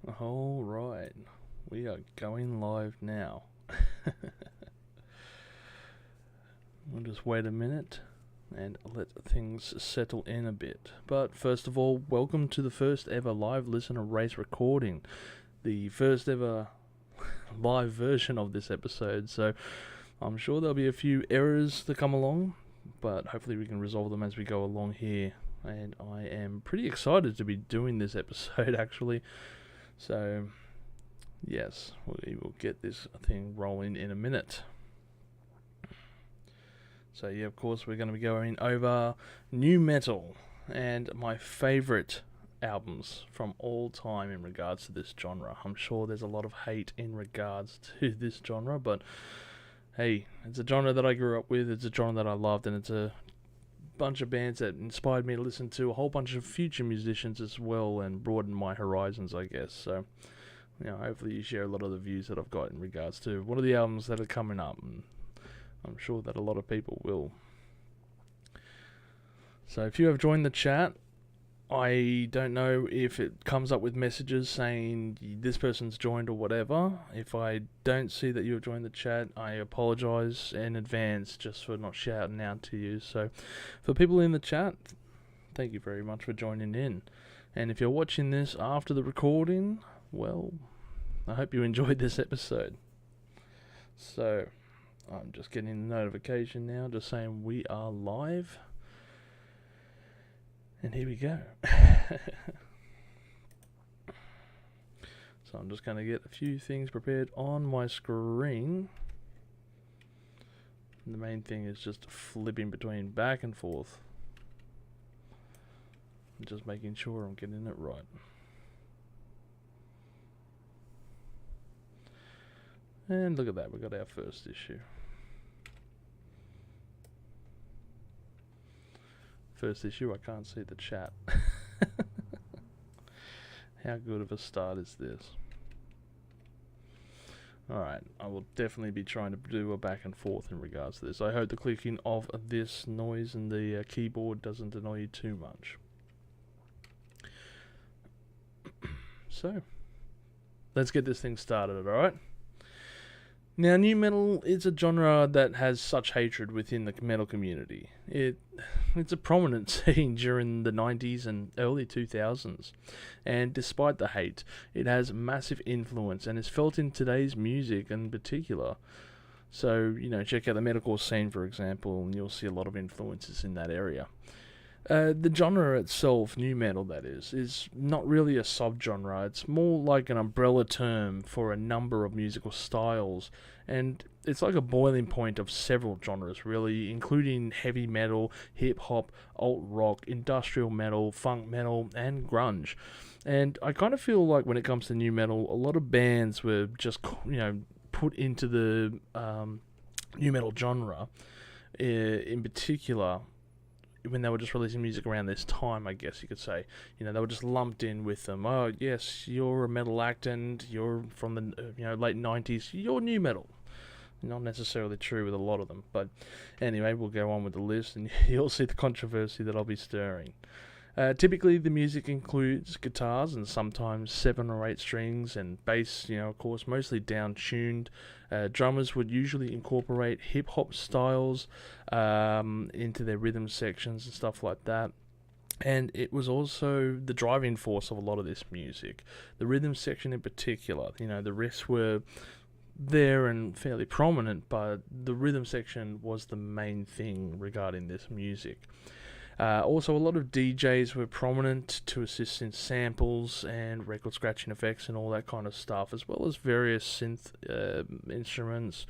All right, we are going live now. We'll just wait a minute and let things settle in a bit. But first of all, welcome to the first ever live listener race recording, the first ever live version of this episode. So I'm sure there'll be a few errors that come along, but hopefully we can resolve them as we go along here. And I am pretty excited to be doing this episode actually. So yes, we will get this thing rolling in a minute. So yeah, of course, we're going to be going over new metal and my favourite albums from all time in regards to this genre. I'm sure there's a lot of hate in regards to this genre, but hey, it's a genre that I grew up with, it's a genre that I loved, and it's a bunch of bands that inspired me to listen to a whole bunch of future musicians as well and broaden my horizons, I guess. So, hopefully you share a lot of the views that I've got in regards to what are the albums that are coming up, and I'm sure that a lot of people will. So if you have joined the chat, I don't know if it comes up with messages saying this person's joined or whatever. If I don't see that you have joined the chat, I apologise in advance just for not shouting out to you. So for people in the chat, thank you very much for joining in. And if you're watching this after the recording, well, I hope you enjoyed this episode. So I'm just getting a notification now just saying we are live. And here we go. So I'm just going to get a few things prepared on my screen. And the main thing is just flipping between back and forth. And just making sure I'm getting it right. And look at that, we got our first issue. First issue, I can't see the chat. How good of a start is this? Alright, I will definitely be trying to do a back and forth in regards to this. I hope the clicking of this noise in the keyboard doesn't annoy you too much. So, let's get this thing started, alright? Now, new metal is a genre that has such hatred within the metal community. It's a prominent scene during the 90s and early 2000s. And despite the hate, it has massive influence and is felt in today's music in particular. So, check out the metalcore scene, for example, and you'll see a lot of influences in that area. The genre itself, new metal that is not really a subgenre. It's more like an umbrella term for a number of musical styles, and it's like a boiling point of several genres, really, including heavy metal, hip-hop, alt-rock, industrial metal, funk metal, and grunge. And I kind of feel like when it comes to new metal, a lot of bands were just, put into the new metal genre, in particular, when they were just releasing music around this time, I guess you could say. They were just lumped in with them. Oh, yes, you're a metal act and you're from the late 90s. You're new metal. Not necessarily true with a lot of them. But anyway, we'll go on with the list and you'll see the controversy that I'll be stirring. Typically, the music includes guitars and sometimes 7 or 8 strings, and bass, of course, mostly down-tuned. Drummers would usually incorporate hip-hop styles into their rhythm sections and stuff like that. And it was also the driving force of a lot of this music. The rhythm section in particular, the riffs were there and fairly prominent, but the rhythm section was the main thing regarding this music. Also, a lot of DJs were prominent to assist in samples and record scratching effects and all that kind of stuff, as well as various synth instruments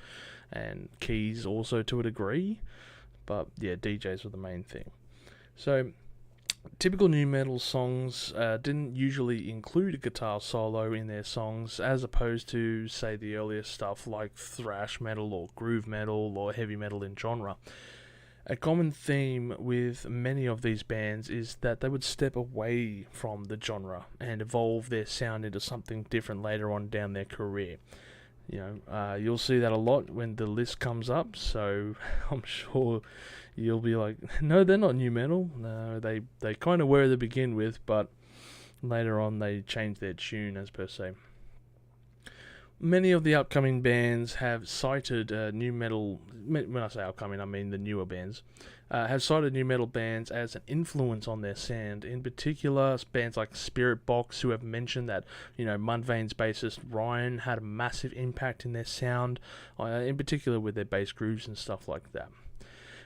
and keys also to a degree. But yeah, DJs were the main thing. So, typical nu metal songs didn't usually include a guitar solo in their songs, as opposed to, say, the earlier stuff like thrash metal or groove metal or heavy metal in genre. A common theme with many of these bands is that they would step away from the genre and evolve their sound into something different later on down their career. You'll see that a lot when the list comes up, so I'm sure you'll be like, no, they're not new metal. No, they kind of were to begin with, but Later on, they changed their tune, as per se. Many of the upcoming bands have cited new metal. When I say upcoming, I mean the newer bands. Have cited new metal bands as an influence on their sound. In particular, bands like Spirit Box, who have mentioned that Mudvayne's bassist Ryan had a massive impact in their sound, in particular with their bass grooves and stuff like that.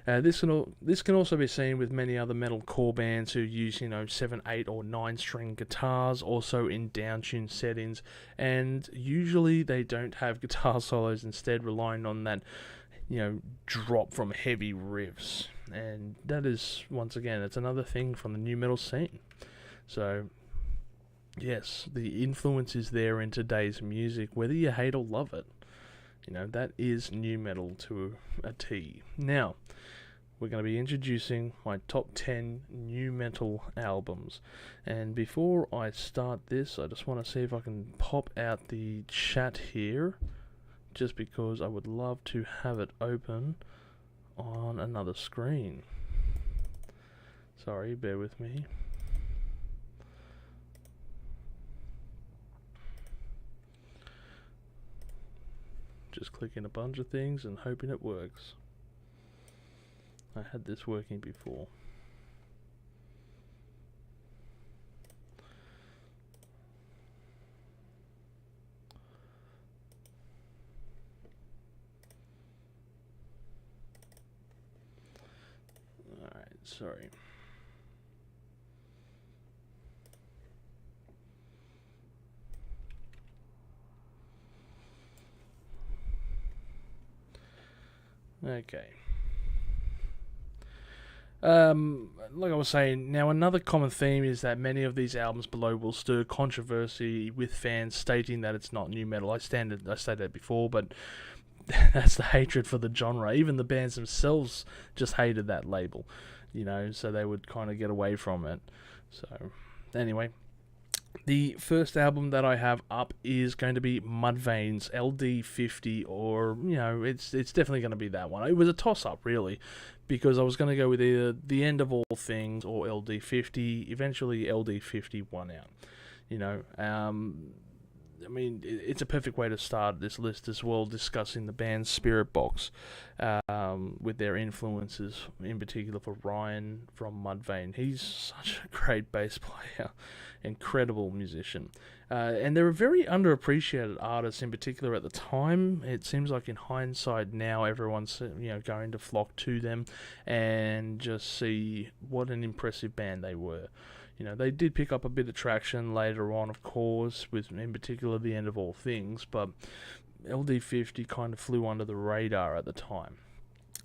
This can also be seen with many other metalcore bands who use 7, 8, or 9 string guitars, also in downtune settings, and usually they don't have guitar solos, instead relying on that drop from heavy riffs. And that is, once again, it's another thing from the new metal scene. So yes, the influence is there in today's music, whether you hate or love it. That is new metal to a T. Now, we're going to be introducing my top 10 new metal albums. And before I start this, I just want to see if I can pop out the chat here, just because I would love to have it open on another screen. Sorry, bear with me. Just clicking a bunch of things and hoping it works. I had this working before. Alright, sorry. Okay. Like I was saying, now another common theme is that many of these albums below will stir controversy with fans stating that it's not new metal. I stated that before, but that's the hatred for the genre. Even the bands themselves just hated that label, so they would kind of get away from it. So, anyway. The first album that I have up is going to be Mudvayne's LD50, or, it's definitely going to be that one. It was a toss-up, really, because I was going to go with either The End of All Things or LD50. Eventually, LD50 won out. It's a perfect way to start this list as well, discussing the band's Spirit Box, with their influences, in particular for Ryan from Mudvayne. He's such a great bass player, incredible musician. And they're a very underappreciated artist, in particular at the time. It seems like in hindsight now, everyone's going to flock to them and just see what an impressive band they were. They did pick up a bit of traction later on, of course, with, in particular, The End of All Things, but LD50 kind of flew under the radar at the time.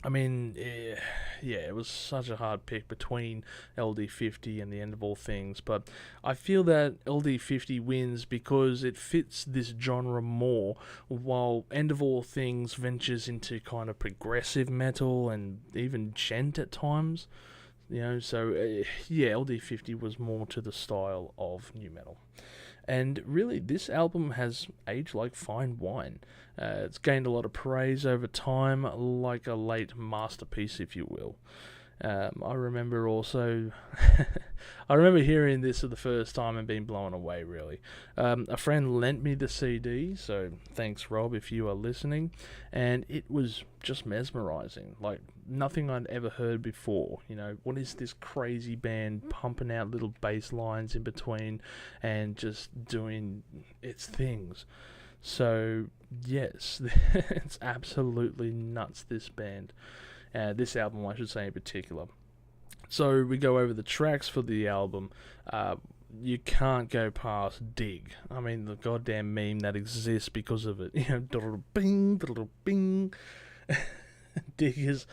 It was such a hard pick between LD50 and The End of All Things, but I feel that LD50 wins because it fits this genre more, while End of All Things ventures into kind of progressive metal and even gent at times. LD50 was more to the style of new metal. And really, this album has aged like fine wine. It's gained a lot of praise over time, like a late masterpiece, if you will. I remember also, I remember hearing this for the first time and being blown away, really. A friend lent me the CD, so thanks, Rob, if you are listening, and it was just mesmerizing, like nothing I'd ever heard before. What is this crazy band pumping out little bass lines in between and just doing its things? So, yes, it's absolutely nuts, this band. This album, I should say, in particular. So we go over the tracks for the album. You can't go past Dig. The goddamn meme that exists because of it. Bing, bing. Dig is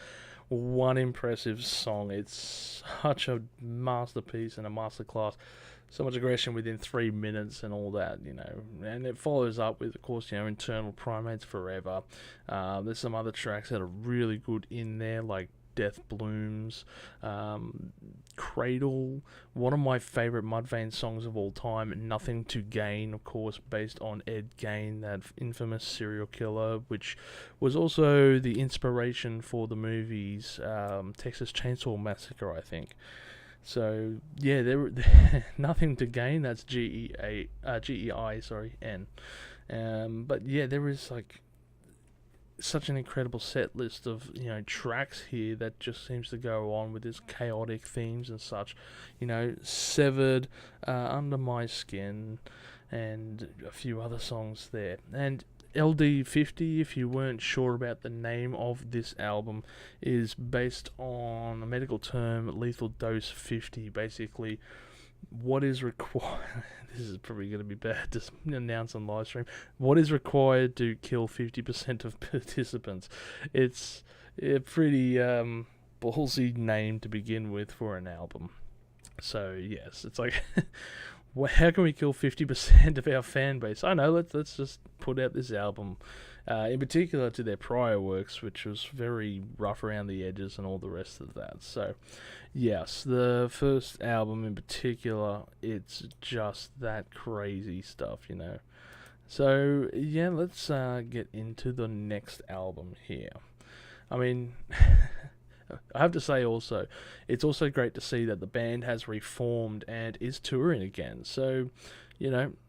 one impressive song. It's such a masterpiece and a masterclass. So much aggression within 3 minutes and all that, and it follows up with, of course, Internal Primates Forever. There's some other tracks that are really good in there, like Death Blooms, Cradle, one of my favourite Mudvayne songs of all time, Nothing to Gain, of course, based on Ed Gein, that infamous serial killer, which was also the inspiration for the movies Texas Chainsaw Massacre, I think. So yeah, there nothing to gain. That's GEI, sorry, N. But yeah, there is like such an incredible set list of tracks here that just seems to go on with this chaotic themes and such. Severed, Under My Skin, and a few other songs there. And LD50, if you weren't sure about the name of this album, is based on a medical term, lethal dose 50. Basically, what is required. This is probably going to be bad to announce on live stream. What is required to kill 50% of participants? It's a pretty ballsy name to begin with for an album. So yes, it's like, how can we kill 50% of our fan base? I know. Let's just put out this album. In particular to their prior works, which was very rough around the edges and all the rest of that. So, yes, the first album in particular, it's just that crazy stuff, So, yeah, let's get into the next album here. I mean, I have to say also, it's also great to see that the band has reformed and is touring again. So,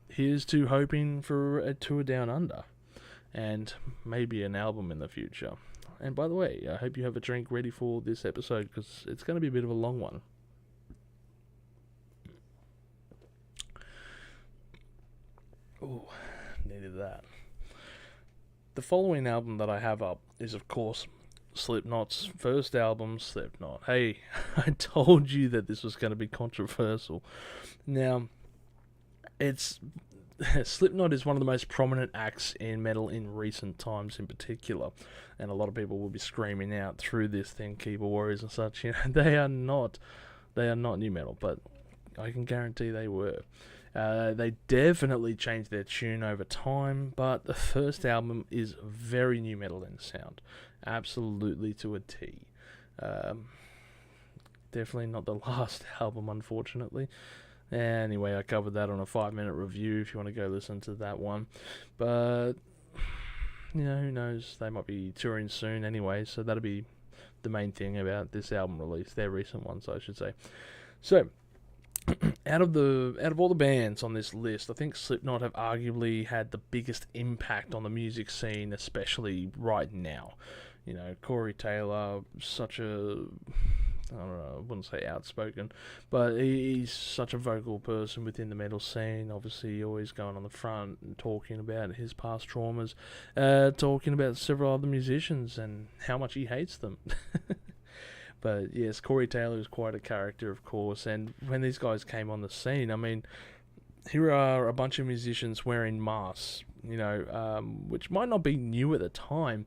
here's to hoping for a tour down under. And maybe an album in the future. And by the way, I hope you have a drink ready for this episode, because it's going to be a bit of a long one. Oh, needed that. The following album that I have up is, of course, Slipknot's first album, Slipknot. Hey, I told you that this was going to be controversial. Now, Slipknot is one of the most prominent acts in metal in recent times in particular, and a lot of people will be screaming out through this thing, keyboard warriors and such, they are not new metal, but I can guarantee they were. They definitely changed their tune over time, but the first album is very new metal in sound, absolutely to a T. Definitely not the last album, unfortunately. Anyway, I covered that on a 5-minute review if you want to go listen to that one. But, who knows? They might be touring soon anyway, so that'll be the main thing about this album release, their recent ones, I should say. So, out of all the bands on this list, I think Slipknot have arguably had the biggest impact on the music scene, especially right now. Corey Taylor, such a... I don't know, I wouldn't say outspoken, but he's such a vocal person within the metal scene. Obviously, always going on the front and talking about his past traumas, talking about several other musicians and how much he hates them. But yes, Corey Taylor is quite a character, of course, and when these guys came on the scene, I mean, here are a bunch of musicians wearing masks, which might not be new at the time,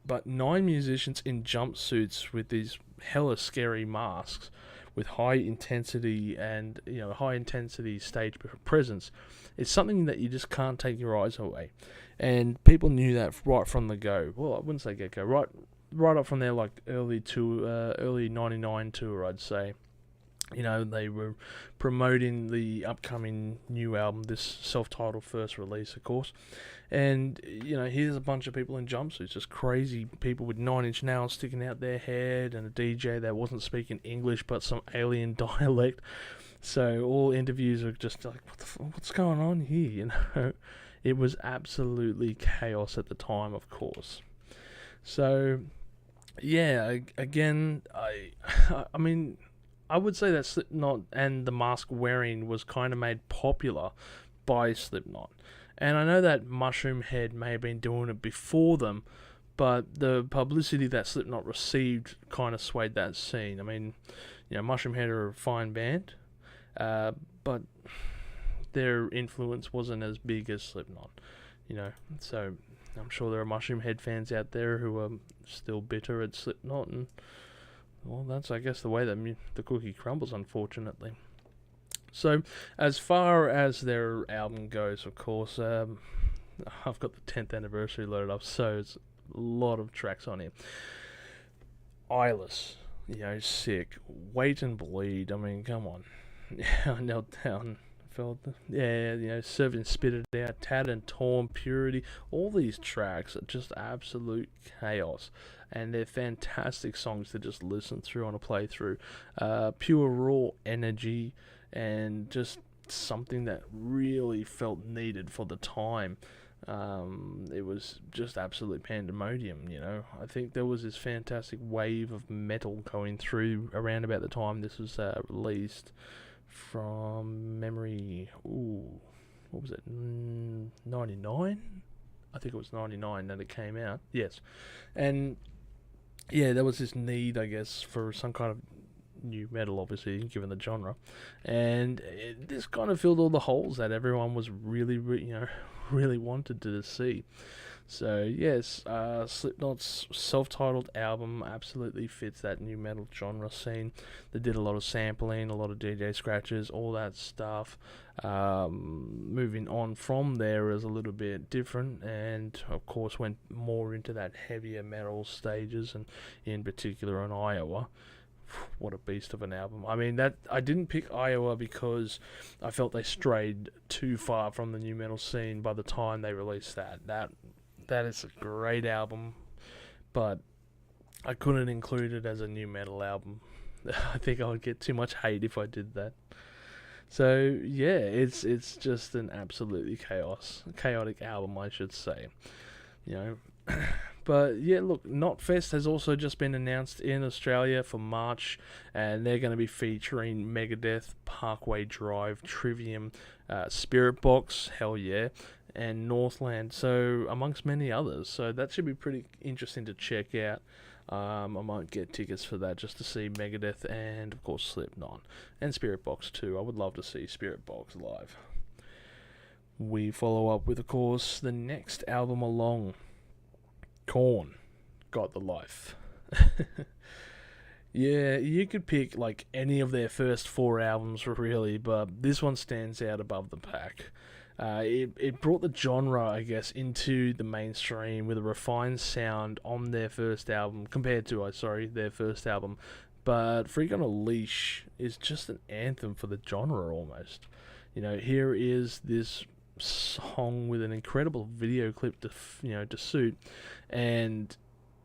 but 9 musicians in jumpsuits with these hella scary masks with high intensity and high intensity stage presence. It's something that you just can't take your eyes away, and people knew that right from the go. Well, I wouldn't say get go, right up from their like early '99 tour, I'd say. They were promoting the upcoming new album, this self-titled first release, of course. And, here's a bunch of people in jumpsuits, just crazy people with 9-inch nails sticking out their head, and a DJ that wasn't speaking English but some alien dialect. So all interviews are just like, what's going on here, It was absolutely chaos at the time, of course. So, yeah, again, I mean... I would say that Slipknot and the mask wearing was kind of made popular by Slipknot. And I know that Mushroom Head may have been doing it before them, but the publicity that Slipknot received kind of swayed that scene. I mean, Mushroom Head are a fine band, but their influence wasn't as big as Slipknot, So I'm sure there are Mushroom Head fans out there who are still bitter at Slipknot, and well, that's, I guess, the way that the cookie crumbles, unfortunately. So, as far as their album goes, of course, I've got the 10th anniversary loaded up, so it's a lot of tracks on here. Eyeless, Sick, Wait and Bleed, I mean, come on. I knelt down felt. Yeah, Serving Spitted Out, Tattered and Torn, Purity. All these tracks are just absolute chaos. And they're fantastic songs to just listen through on a playthrough. Pure raw energy and just something that really felt needed for the time. It was just absolute pandemonium, I think there was this fantastic wave of metal going through around about the time this was released. From memory, what was it, 99? I think it was 99 that it came out, yes. And yeah, there was this need, I guess, for some kind of new metal, obviously, given the genre. And this kind of filled all the holes that everyone was really wanted to see. So, yes, Slipknot's self-titled album absolutely fits that new metal genre scene. They did a lot of sampling, a lot of DJ scratches, all that stuff. Moving on from there is a little bit different, and of course went more into that heavier metal stages, and in particular on Iowa. What a beast of an album. I mean, that I didn't pick Iowa because I felt they strayed too far from the new metal scene by the time they released that. That is a great album, but I couldn't include it as a new metal album. I think I would get too much hate if I did that. So yeah, it's just an absolutely chaotic album, I should say. But yeah, look, Knotfest has also just been announced in Australia for March, and they're going to be featuring Megadeth, Parkway Drive, Trivium, Spirit Box, hell yeah, and Northland, so amongst many others. So that should be pretty interesting to check out. I might get tickets for that just to see Megadeth and, of course, Slipknot. And Spirit Box too. I would love to see Spirit Box live. We follow up with, of course, the next album along. Korn, Got the Life. Yeah, you could pick like any of their first 4 albums really, but this one stands out above the pack. It brought the genre, I guess, into the mainstream with a refined sound on their first album, compared to, their first album. But Freak on a Leash is just an anthem for the genre almost. Here is this song with an incredible video clip to suit, and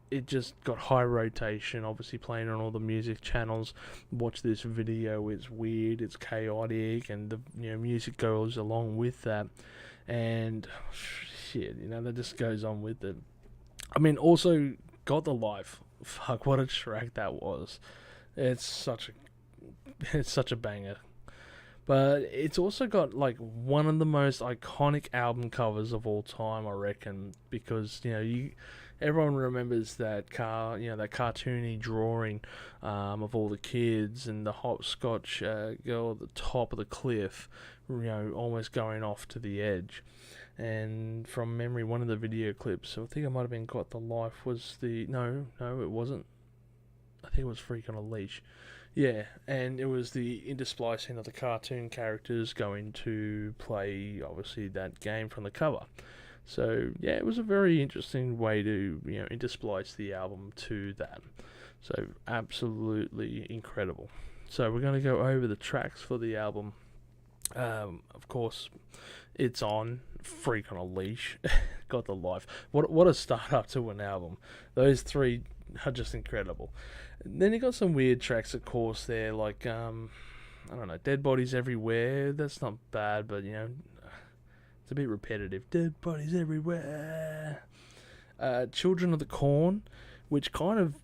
it just got high rotation, obviously playing on all the music channels. Watch this video, it's weird, it's chaotic, and the music goes along with that, and shit, that just goes on with it. I mean, also Got the Life, fuck, what a track that was. It's such a banger. But it's also got like one of the most iconic album covers of all time, I reckon, because everyone remembers that that cartoony drawing of all the kids and the hopscotch girl at the top of the cliff, almost going off to the edge. And from memory, one of the video clips, I think it might have been Got the Life, was no, it wasn't. I think it was Freak on a Leash. Yeah, and it was the intersplicing of the cartoon characters going to play, obviously, that game from the cover. So, yeah, it was a very interesting way to, intersplice the album to that. So, absolutely incredible. So, we're going to go over the tracks for the album. Of course, it's on Freak on a Leash, Got the Life. What a start up to an album. Those 3 are just incredible. Then you got some weird tracks, of course, there, like, I don't know, Dead Bodies Everywhere. That's not bad, but, it's a bit repetitive. Dead Bodies Everywhere. Children of the Corn, which kind of,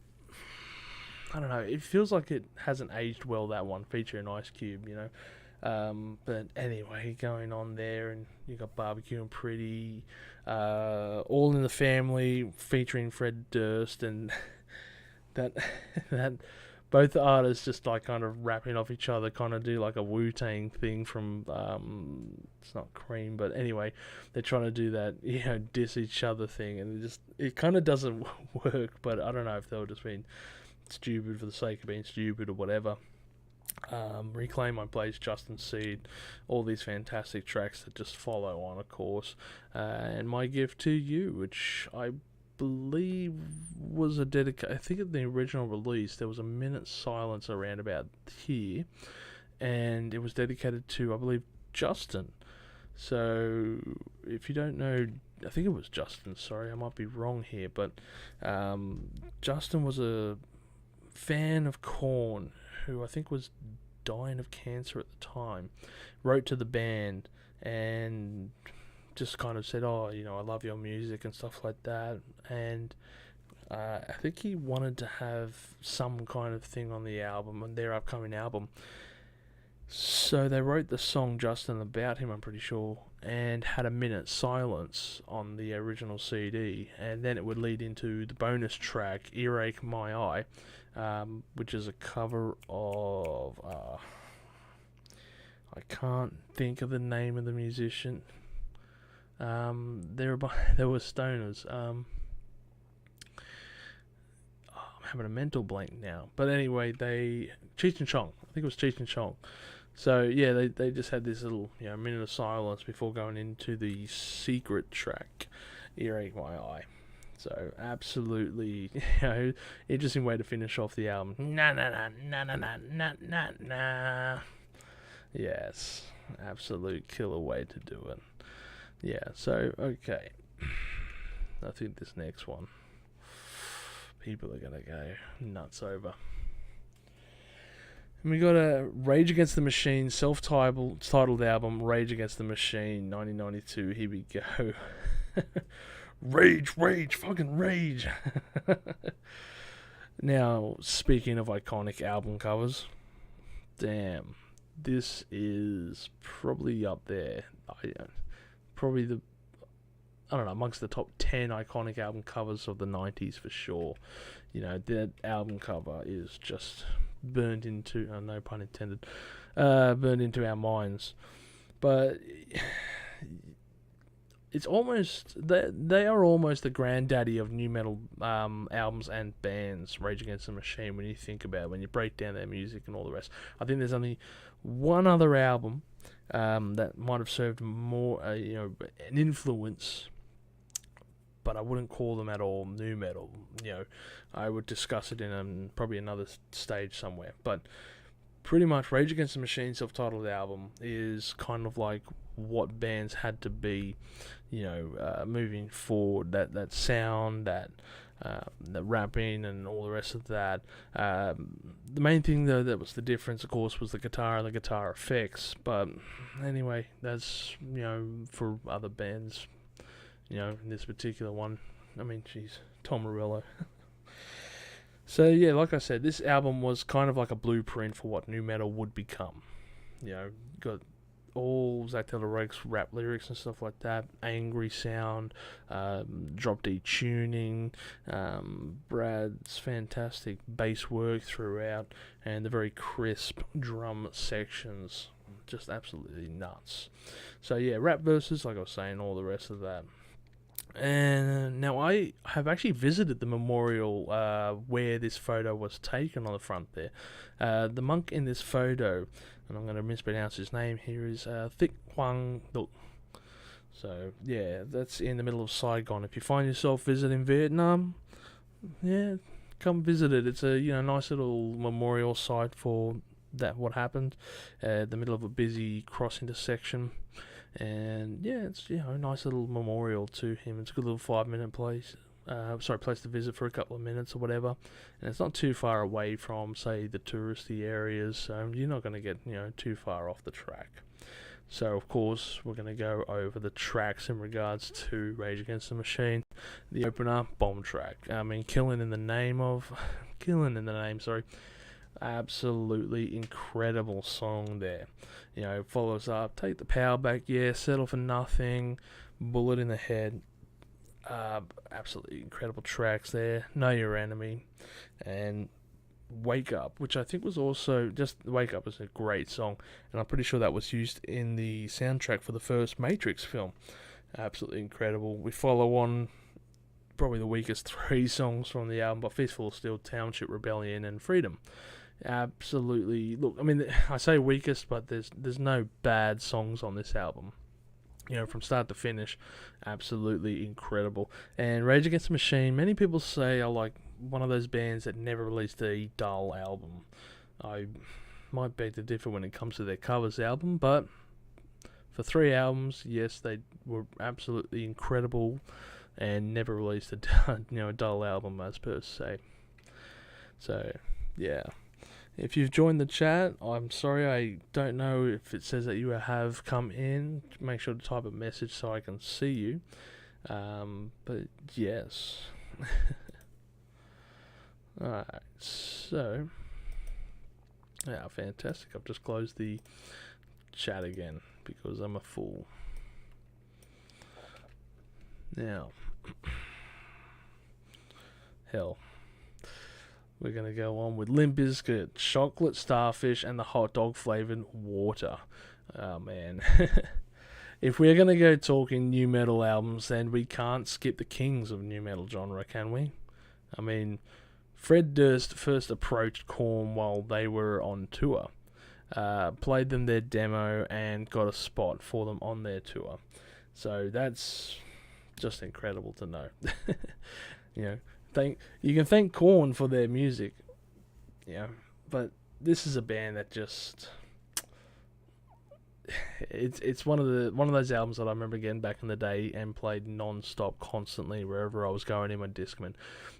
I don't know, it feels like it hasn't aged well, that one, featuring Ice Cube, but anyway, going on there, and you got Barbecue and Pretty, All in the Family, featuring Fred Durst, and that both artists just like kind of rapping off each other, kind of do like a Wu-Tang thing from it's not Cream, but anyway, they're trying to do that diss each other thing, and it kind of doesn't work. But I don't know if they were just being stupid for the sake of being stupid or whatever. Reclaim My Place, Justin Seed, all these fantastic tracks that just follow on, of course, and My Gift to You, which I believe was a I think in the original release there was a minute's silence around about here, and it was dedicated to, I believe, Justin. So, if you don't know, I think it was Justin, sorry, I might be wrong here, but Justin was a fan of Korn, who I think was dying of cancer at the time, wrote to the band and just kind of said, oh, I love your music and stuff like that. And I think he wanted to have some kind of thing on the album, on their upcoming album. So they wrote the song Justin about him, I'm pretty sure, and had a minute silence on the original CD, and then it would lead into the bonus track, Earache My Eye, which is a cover of, I can't think of the name of the musician. They were stoners. I'm having a mental blank now. But anyway, Cheech and Chong. I think it was Cheech and Chong. So yeah, they just had this little minute of silence before going into the secret track, Earache My Eye. So absolutely, interesting way to finish off the album. Nah. Yes, absolute killer way to do it. Yeah. So okay, I think this next one, people are gonna go nuts over. And we got a Rage Against the Machine self-titled album, Rage Against the Machine, 1992. Here we go. Rage, fucking rage. Now, speaking of iconic album covers, damn, this is probably up there. Amongst the top 10 iconic album covers of the 90s for sure. That album cover is just burned into, no pun intended, burned into our minds. But it's almost, they are almost the granddaddy of new metal albums and bands, Rage Against the Machine, when you think about it, when you break down their music and all the rest. I think there's only one other album that might have served more, an influence, but I wouldn't call them at all new metal. I would discuss it in probably another stage somewhere. But pretty much Rage Against the Machine self-titled album is kind of like what bands had to be, moving forward. That sound, that rapping and all the rest of that. The main thing though that was the difference, of course, was the guitar and the guitar effects. But anyway, that's for other bands. In this particular one, Tom Morello. So yeah, like I said, this album was kind of like a blueprint for what nu metal would become. Got all Zach De La Rocha's rap lyrics and stuff like that, angry sound, drop D tuning, Brad's fantastic bass work throughout, and the very crisp drum sections, just absolutely nuts. So yeah, rap verses, like I was saying, all the rest of that. And now I have actually visited the memorial where this photo was taken on the front there. The monk in this photo, and I'm going to mispronounce his name here, is Thich Huang Duc. So yeah, that's in the middle of Saigon. If you find yourself visiting Vietnam, yeah, come visit it. It's a nice little memorial site for that what happened. The middle of a busy cross intersection. And yeah, it's a nice little memorial to him. It's a good little 5-minute place. Place to visit for a couple of minutes or whatever. And it's not too far away from, say, the touristy areas. So you're not going to get too far off the track. So of course we're going to go over the tracks in regards to Rage Against the Machine. The opener, bomb track. Killing in the name. Absolutely incredible song there. Follows up, Take the Power Back, yeah, Settle for Nothing, Bullet in the Head. Absolutely incredible tracks there. Know Your Enemy, and Wake Up, which I think was also, just Wake Up is a great song, and I'm pretty sure that was used in the soundtrack for the first Matrix film. Absolutely incredible. We follow on probably the weakest 3 songs from the album, but Fistful of Steel, Township Rebellion, and Freedom. Absolutely. Look, I say weakest, but there's no bad songs on this album. From start to finish, absolutely incredible. And Rage Against the Machine, many people say are like one of those bands that never released a dull album. I might beg to differ when it comes to their covers album, but The 3 albums, yes, they were absolutely incredible, and never released a dull album as per se. So yeah, if you've joined the chat, I'm sorry, I don't know if it says that you have come in. Make sure to type a message so I can see you. But yes. Alright, so yeah, fantastic. I've just closed the chat again because I'm a fool. Now, hell, we're going to go on with Limp Bizkit, Chocolate Starfish, and the hot dog flavored water. Oh man. If we're going to go talking new metal albums, then we can't skip the kings of new metal genre, can we? I mean, Fred Durst first approached Korn while they were on tour, played them their demo, and got a spot for them on their tour. So that's just incredible to know. You can thank Korn for their music, but this is a band that just it's one of those albums that I remember getting back in the day and played non-stop constantly wherever I was going in my Discman.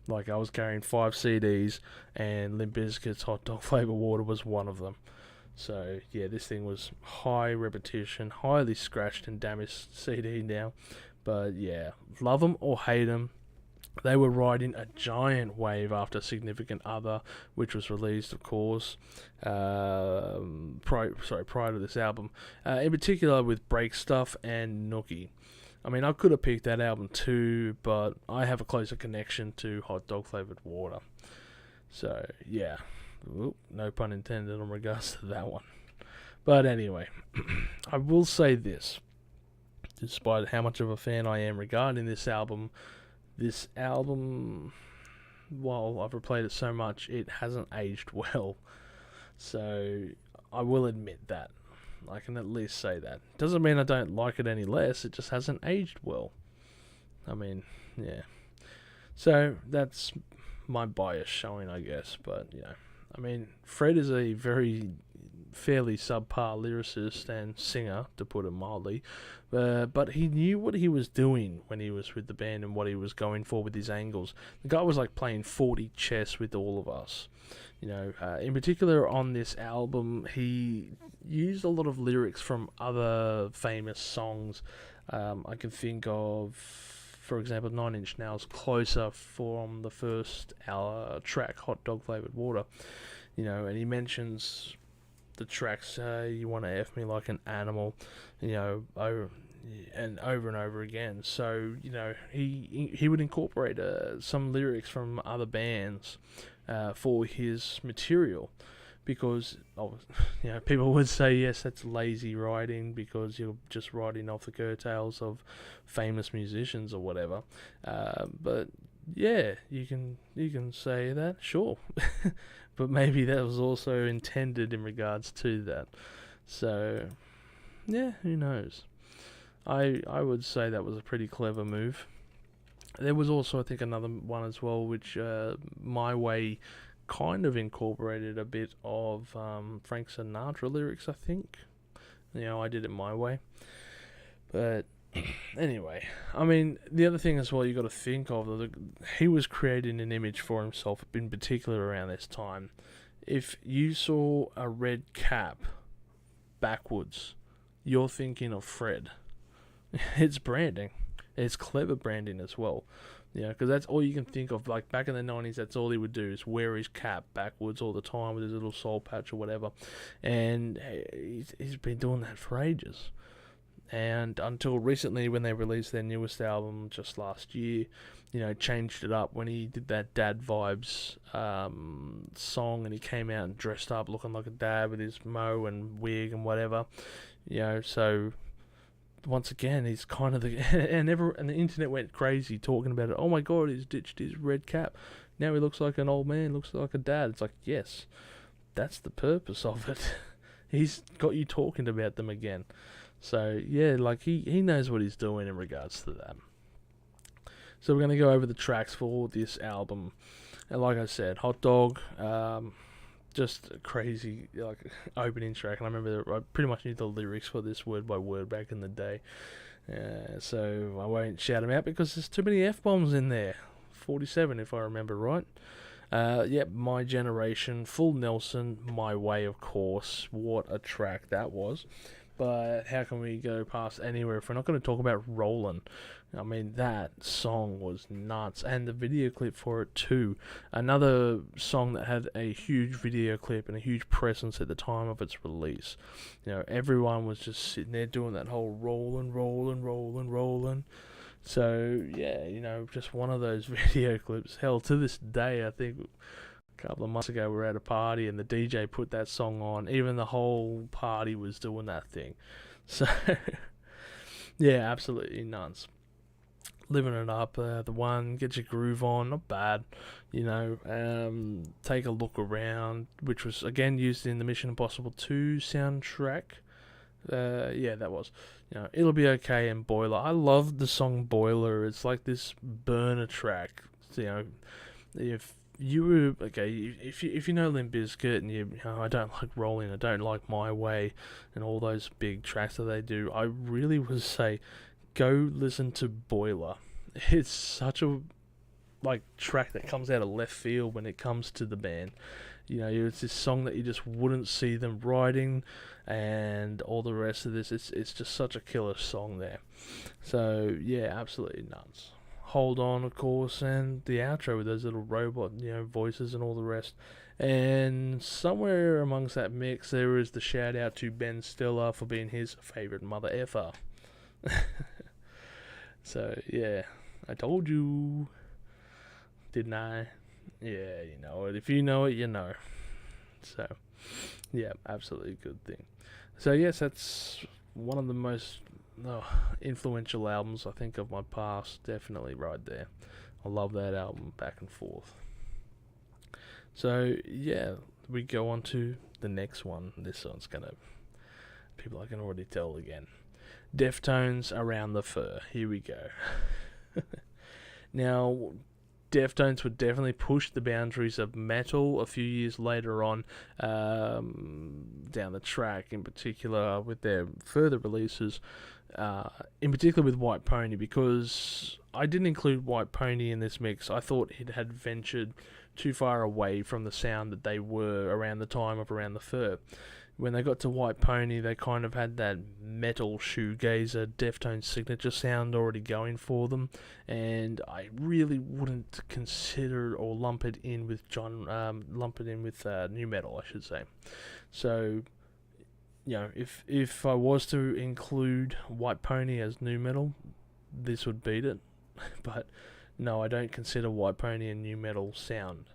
Like I was carrying 5 CDs, and Limp Bizkit's Hot Dog Flavour Water was one of them. So yeah, this thing was high repetition, highly scratched and damaged CD now. But yeah, love them or hate them, they were riding a giant wave after Significant Other, which was released, of course, prior to this album. In particular with Break Stuff and Nookie. I mean, I could have picked that album too, but I have a closer connection to Hot Dog Flavored Water. So, yeah. Ooh, no pun intended in regards to that one. But anyway, I will say this. Despite how much of a fan I am regarding this album, while I've replayed it so much, it hasn't aged well. So, I will admit that. I can at least say that. Doesn't mean I don't like it any less, it just hasn't aged well. I mean, yeah. So, that's my bias showing, I guess. But, I mean, Fred is a fairly subpar lyricist and singer, to put it mildly, but he knew what he was doing when he was with the band and what he was going for with his angles. The guy was like playing 40 chess with all of us. In particular on this album, he used a lot of lyrics from other famous songs. I can think of, for example, 9 Inch Nails' Closer from the first track, Hot Dog Flavored Water. And he mentions the tracks, you want to F me like an animal, over and over again. So, he would incorporate some lyrics from other bands for his material, because, people would say, yes, that's lazy writing because you're just writing off the curtails of famous musicians or whatever. But yeah, you can say that, sure. But maybe that was also intended in regards to that. So, yeah, who knows? I would say that was a pretty clever move. There was also, I think, another one as well, which My Way kind of incorporated a bit of Frank Sinatra lyrics, I think. I did it my way. But anyway, I mean, the other thing as well you got to think of, he was creating an image for himself, in particular around this time. If you saw a red cap backwards, you're thinking of Fred. It's branding. It's clever branding as well. Because that's all you can think of. Like, back in the 90s, that's all he would do, is wear his cap backwards all the time with his little soul patch or whatever. And he's been doing that for ages. And until recently, when they released their newest album just last year, changed it up when he did that Dad Vibes song, and he came out and dressed up looking like a dad with his mo and wig and whatever. So once again, he's kind of and the internet went crazy talking about it. Oh my God, he's ditched his red cap. Now he looks like an old man, looks like a dad. It's like, yes, that's the purpose of it. He's got you talking about them again. So, yeah, like, he knows what he's doing in regards to that. So we're going to go over the tracks for this album. And like I said, Hot Dog, just a crazy like opening track, and I remember I pretty much knew the lyrics for this word by word back in the day. So I won't shout them out because there's too many F-bombs in there. 47 if I remember right. Yep, My Generation, Full Nelson, My Way, of course. What a track that was. But how can we go past anywhere if we're not going to talk about Rollin'? I mean, that song was nuts. And the video clip for it too. Another song that had a huge video clip and a huge presence at the time of its release. You know, everyone was just sitting there doing that whole rollin', rollin', rollin', rollin'. So, yeah, you know, just one of those video clips. Hell, to this day, I think a couple of months ago we were at a party and the DJ put that song on. Even the whole party was doing that thing. So, yeah, absolutely nuts. Living it up, the one, get your groove on, not bad, you know. Take a look around, which was again used in the Mission Impossible 2 soundtrack. Yeah, that was. You know, It'll Be Okay and Boiler. I love the song Boiler. It's like this burner track. So, you know, if you were if you know Limp Bizkit and you know, I don't like Rolling, I don't like My Way, and all those big tracks that they do, I really would say go listen to Boiler. It's such a like track that comes out of left field when it comes to the band. You know, it's this song that you just wouldn't see them writing, and all the rest of this. It's just such a killer song there. So yeah, absolutely nuts. Hold On, of course, and the outro with those little robot, you know, voices and all the rest. And somewhere amongst that mix, there is the shout out to Ben Stiller for being his favorite mother effer. So yeah, I told you, didn't I? Yeah, you know it. If you know it, you know. So, yeah, absolutely good thing. So, yes, that's one of the most influential albums, I think, of my past. Definitely right there. I love that album back and forth. So, yeah, we go on to the next one. This one's going to... People I can already tell again. Deftones, Around the Fur. Here we go. Now... Deftones would definitely push the boundaries of metal a few years later on down the track, in particular with their further releases, in particular with White Pony, because I didn't include White Pony in this mix. I thought it had ventured too far away from the sound that they were around the time of Around the Fur. When they got to White Pony, they kind of had that metal shoegazer Deftones signature sound already going for them, and I really wouldn't consider or lump it in with nu metal, I should say. So, you know, if I was to include White Pony as nu metal, this would beat it. But no, I don't consider White Pony a nu metal sound.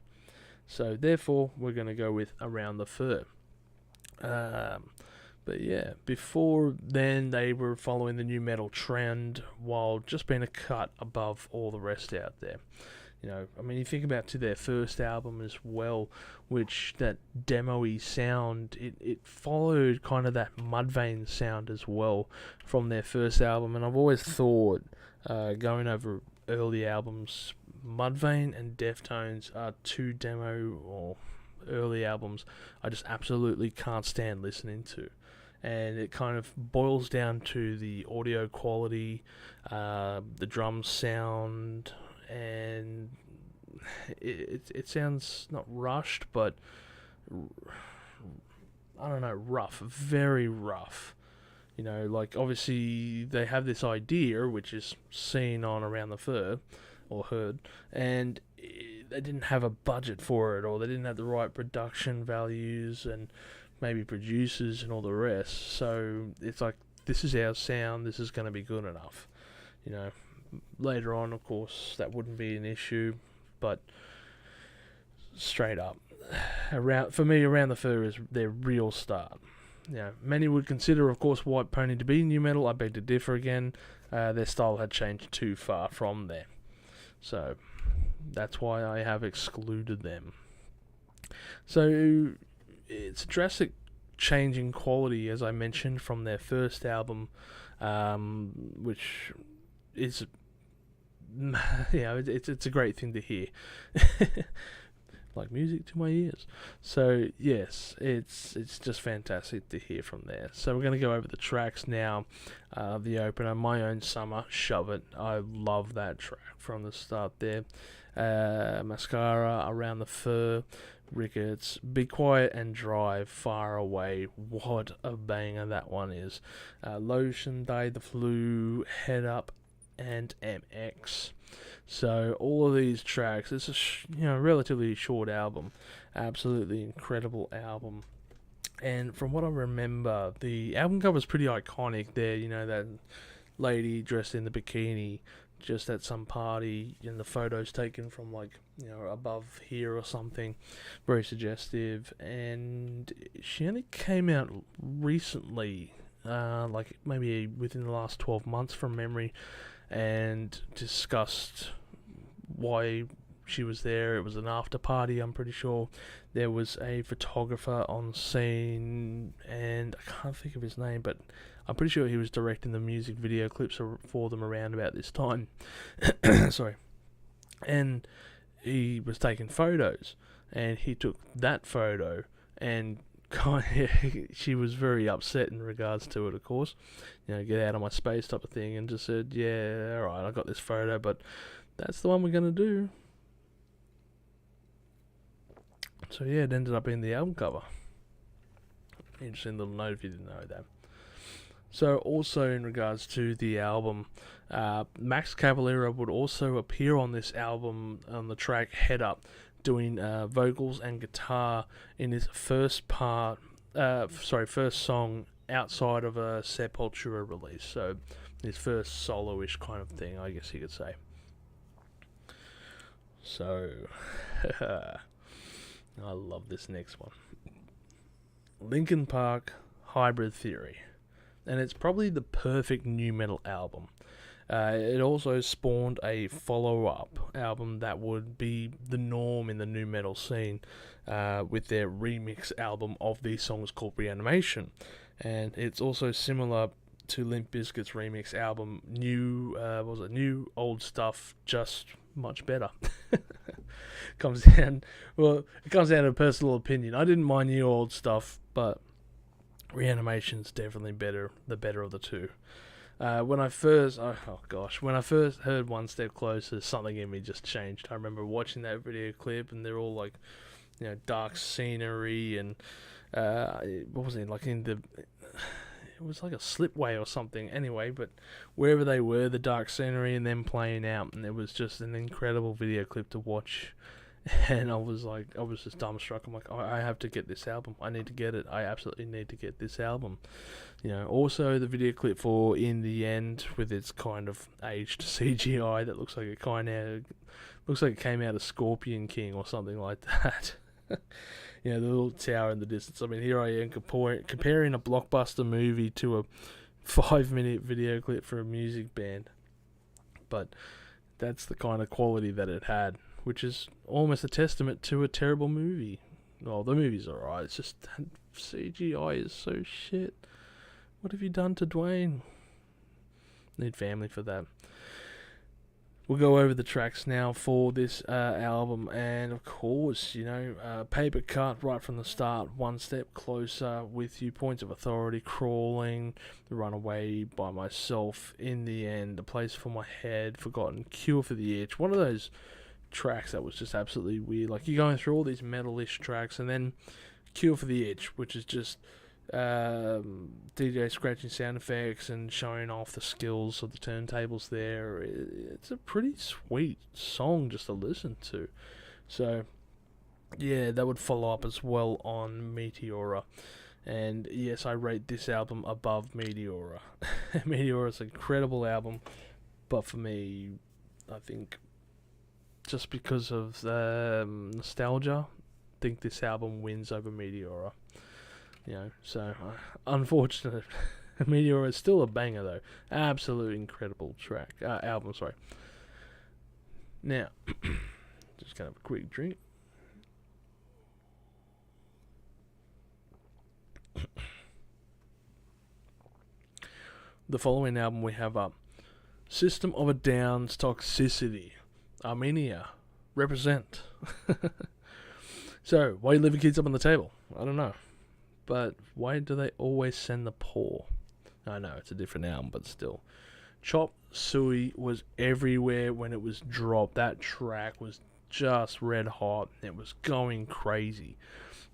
So therefore, we're going to go with Around the Fur. But yeah, before then they were following the nu metal trend while just being a cut above all the rest out there. You know, I mean, you think about to their first album as well, which that demo-y sound, it followed kind of that Mudvayne sound as well from their first album, and I've always thought, going over early albums, Mudvayne and Deftones are two demo or early albums I just absolutely can't stand listening to, and it kind of boils down to the audio quality, the drum sound, and it sounds not rushed, but I don't know, rough, very rough. You know, like obviously they have this idea which is seen on Around the Fur or heard, and they didn't have a budget for it, or they didn't have the right production values and maybe producers and all the rest. So it's like, this is our sound, this is going to be good enough. You know, later on, of course, that wouldn't be an issue, but straight up, for me, Around the Fur is their real start. You know, many would consider, of course, White Pony to be nu metal. I beg to differ again. Their style had changed too far from there. So that's why I have excluded them. So it's a drastic change in quality, as I mentioned, from their first album, which is, you know, it's a great thing to hear. like music to my ears. So yes, it's just fantastic to hear from there. So we're going to go over the tracks now. The opener, My Own Summer, Shove It. I love that track from the start there. Mascara, Around the Fur, Rickets, Be Quiet and Drive, Far Away. What a banger that one is. Lotion Day, The Flu, Head Up, and MX. So all of these tracks, it's a relatively short album, absolutely incredible album. And from what I remember, the album cover is pretty iconic there. That lady dressed in the bikini just at some party, and the photos taken from above here or something, very suggestive. And she only came out recently, maybe within the last 12 months from memory, and discussed why she was there. It was an after party, I'm pretty sure. There was a photographer on scene, and I can't think of his name, but I'm pretty sure he was directing the music video clips for them around about this time. Sorry. And he was taking photos, and he took that photo, and she was very upset in regards to it, of course. Get out of my space type of thing, and just said, yeah, alright, I got this photo, but that's the one we're going to do. So yeah, it ended up being the album cover. Interesting little note if you didn't know that. So also in regards to the album, Max Cavalera would also appear on this album on the track Head Up, doing vocals and guitar in his first song outside of a Sepultura release. So his first solo-ish kind of thing, I guess you could say. So I love this next one. Linkin Park, Hybrid Theory. And it's probably the perfect nu metal album. It also spawned a follow-up album that would be the norm in the nu metal scene, with their remix album of these songs called Reanimation. And it's also similar to Limp Bizkit's remix album, New Old Stuff, just much better. It comes down to personal opinion. I didn't mind New Old Stuff, but Reanimation's definitely the better of the two. When I first heard One Step Closer, something in me just changed. I remember watching that video clip, and they're all dark scenery, and what was it, it was like a slipway or something anyway, but wherever they were, the dark scenery and them playing out, and it was just an incredible video clip to watch. And I was just dumbstruck. I'm like, I have to get this album. I need to get it. I absolutely need to get this album. Also the video clip for In the End, with its kind of aged CGI that looks like it came out of Scorpion King or something like that. The little tower in the distance. I mean, here I am comparing a blockbuster movie to a 5-minute video clip for a music band. But that's the kind of quality that it had, which is almost a testament to a terrible movie. Well, the movie's alright, it's just that CGI is so shit. What have you done to Dwayne? Need family for that. We'll go over the tracks now for this album, and of course, Paper Cut right from the start, One Step Closer, With You, Points of Authority, Crawling, Runaway by Myself, In the End, A Place for My Head, Forgotten, Cure for the Itch. One of those tracks that was just absolutely weird. You're going through all these metal-ish tracks, and then Cure for the Itch, which is just DJ scratching sound effects and showing off the skills of the turntables there. It's a pretty sweet song just to listen to. So yeah, that would follow up as well on Meteora. And yes, I rate this album above Meteora. Meteora is an incredible album, but for me, I think just because of nostalgia, I think this album wins over Meteora. So unfortunate. Meteora is still a banger though. Absolute incredible album. Sorry. Now, just gonna have a quick drink. The following album we have up: System of a Down's Toxicity, Armenia, represent. So, why are you leaving kids up on the table? I don't know. But why do they always send the poor? I know, it's a different album, but still. Chop Suey was everywhere when it was dropped. That track was just red hot. It was going crazy.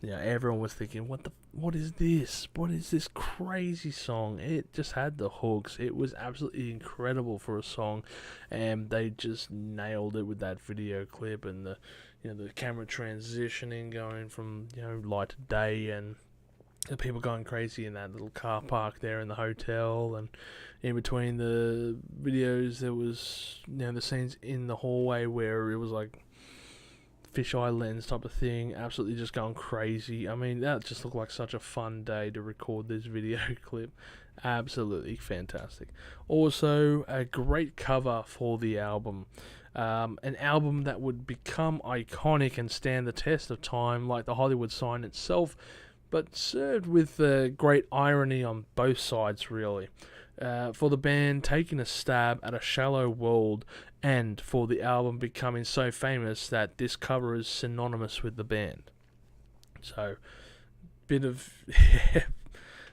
Everyone was thinking, what is this? What is this crazy song? It just had the hooks. It was absolutely incredible for a song, and they just nailed it with that video clip and the camera transitioning going from light to day, and the people going crazy in that little car park there in the hotel, and in between the videos there was the scenes in the hallway where it was like fisheye lens type of thing, absolutely just going crazy. I mean, that just looked like such a fun day to record this video clip. Absolutely fantastic. Also, a great cover for the album. An album that would become iconic and stand the test of time, like the Hollywood sign itself, but served with great irony on both sides, really. For the band taking a stab at a shallow world, and for the album becoming so famous that this cover is synonymous with the band. So, bit of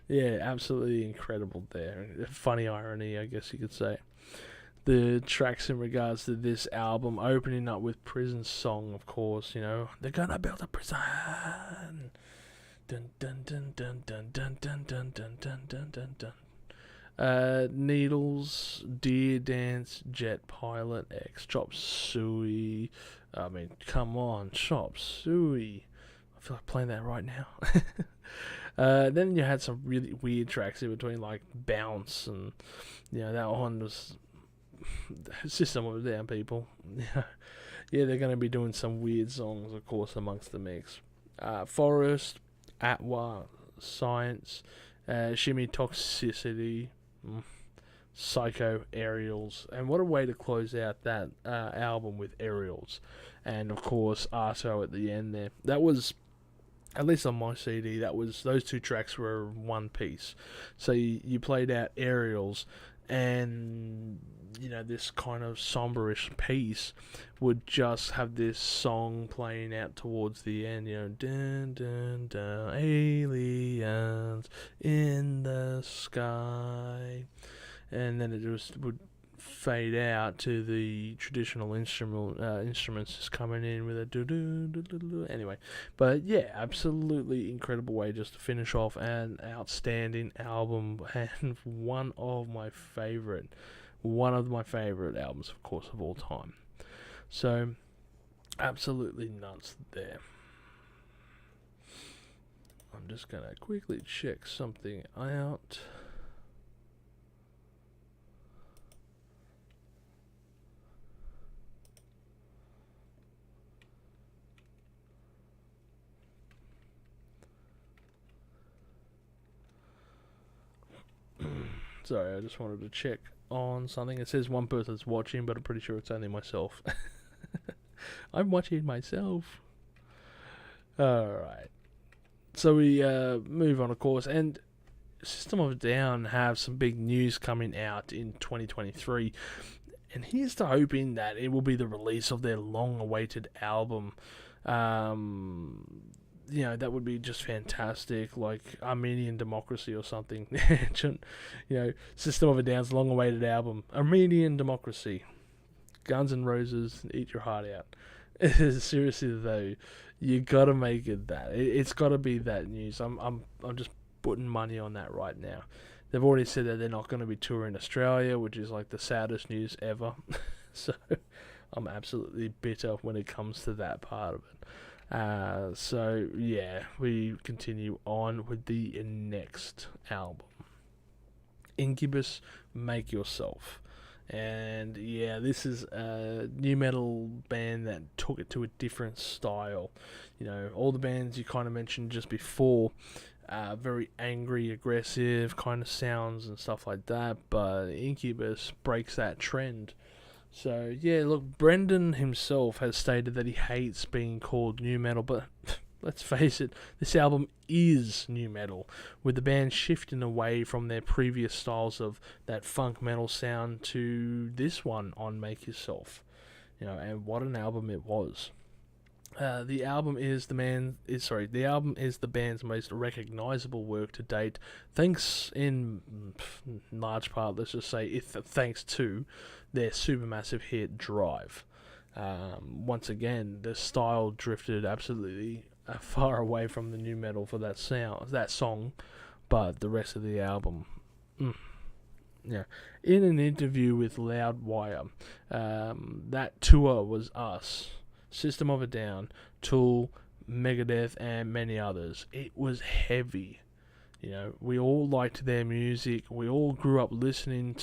yeah, absolutely incredible there. Funny irony, I guess you could say. The tracks in regards to this album, opening up with Prison Song, of course, they're gonna build a prison. Dun dun dun dun dun dun dun dun dun dun dun dun dun. Needles, Deer Dance, Jet Pilot, X, Chop Suey. I mean, come on, Chop Suey. I feel like playing that right now. Then you had some really weird tracks in between, like Bounce, and that one was System of a Down, people. Yeah, they're going to be doing some weird songs, of course, amongst the mix. Forest, Atwa, Science, Shimmy Toxicity, Psycho, Aerials, and what a way to close out that album with Aerials, and of course Arto at the end there. That was, at least on my CD, those two tracks were one piece. So you played out Aerials, and this kind of somberish piece would just have this song playing out towards the end, dun dun dun, aliens in the sky, and then it just would fade out to the traditional instruments just coming in with a do. Anyway, but yeah, absolutely incredible way just to finish off an outstanding album, and one of my favorite albums, of course, of all time. So, absolutely nuts there. I'm just gonna quickly check something out. Sorry, I just wanted to check on something. It says one person's watching, but I'm pretty sure it's only myself. I'm watching myself. Alright. So we move on, of course, and System of a Down have some big news coming out in 2023. And here's to hoping that it will be the release of their long-awaited album. That would be just fantastic, like Armenian Democracy or something. System of a Down's long-awaited album, Armenian Democracy, Guns N' Roses, Eat Your Heart Out. Seriously though, you gotta make it that. It's gotta be that news. I'm just putting money on that right now. They've already said that they're not going to be touring Australia, which is like the saddest news ever. So I'm absolutely bitter when it comes to that part of it. So yeah, we continue on with the next album, Incubus, Make Yourself. And yeah, this is a new metal band that took it to a different style. All the bands you kind of mentioned just before, very angry, aggressive kind of sounds and stuff like that, but Incubus breaks that trend. So yeah, look, Brendan himself has stated that he hates being called new metal, but let's face it, this album is new metal, with the band shifting away from their previous styles of that funk metal sound to this one on Make Yourself. And what an album it was. The album is the band's most recognizable work to date, thanks in large part, let's just say, thanks to their supermassive hit Drive. Once again, the style drifted absolutely far away from the new metal for that song, but the rest of the album, yeah. In an interview with Loudwire, that tour was us, System of a Down, Tool, Megadeth, and many others. It was heavy. We all liked their music. We all grew up listening